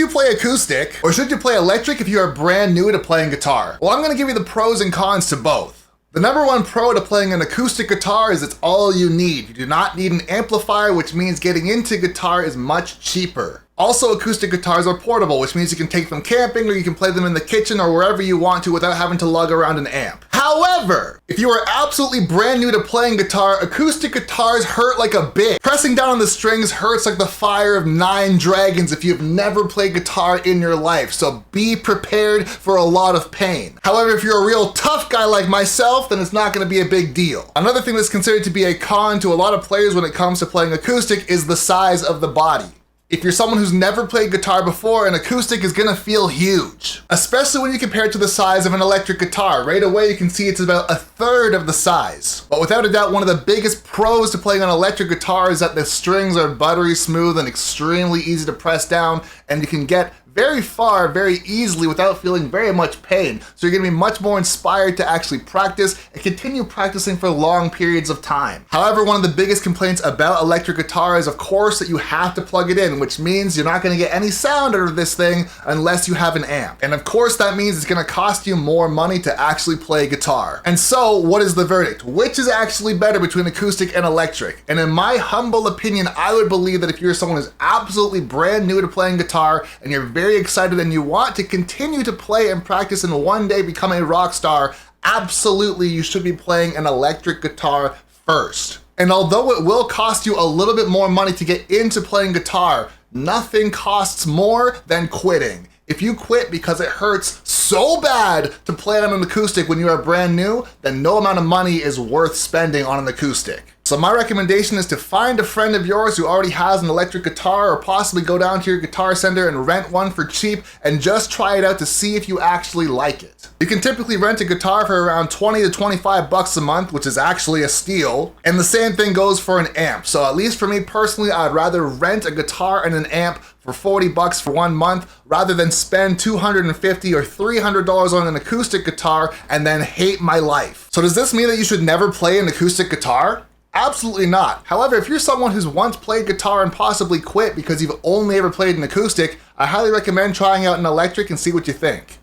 you play acoustic or should you play electric if you are brand new to playing guitar? Well, I'm gonna give you the pros and cons to both. The number one pro to playing an acoustic guitar is it's all you need. You do not need an amplifier, which means getting into guitar is much cheaper. Also, acoustic guitars are portable, which means you can take them camping or you can play them in the kitchen or wherever you want to without having to lug around an amp. However, if you are absolutely brand new to playing guitar, acoustic guitars hurt like a bitch. Pressing down on the strings hurts like the fire of 9 dragons if you've never played guitar in your life, so be prepared for a lot of pain. However, if you're a real tough guy like myself, then it's not going to be a big deal. Another thing that's considered to be a con to a lot of players when it comes to playing acoustic is the size of the body. If you're someone who's never played guitar before, an acoustic is gonna feel huge. Especially when you compare it to the size of an electric guitar. Right away you can see it's about 1/3 of the size. But without a doubt, one of the biggest pros to playing on electric guitar is that the strings are buttery smooth and extremely easy to press down, and you can get very far very easily without feeling very much pain. So you're gonna be much more inspired to actually practice and continue practicing for long periods of time. However, one of the biggest complaints about electric guitar is, of course, that you have to plug it in, which means you're not gonna get any sound out of this thing unless you have an amp. And of course, that means it's gonna cost you more money to actually play guitar. And so, what is the verdict? Which is actually better between acoustic and electric? And in my humble opinion, I would believe that if you're someone who's absolutely brand new to playing guitar and you're very excited and you want to continue to play and practice and one day become a rock star, absolutely you should be playing an electric guitar first. And although it will cost you a little bit more money to get into playing guitar, nothing costs more than quitting. If you quit because it hurts so bad to play on an acoustic when you are brand new, then no amount of money is worth spending on an acoustic. So my recommendation is to find a friend of yours who already has an electric guitar, or possibly go down to your guitar center and rent one for cheap and just try it out to see if you actually like it. You can typically rent a guitar for around 20 to 25 bucks a month, which is actually a steal. And the same thing goes for an amp. So at least for me personally, I'd rather rent a guitar and an amp for 40 bucks for 1 month rather than spend $250 or $300 on an acoustic guitar and then hate my life. So does this mean that you should never play an acoustic guitar? Absolutely not. However, if you're someone who's once played guitar and possibly quit because you've only ever played an acoustic, I highly recommend trying out an electric and see what you think.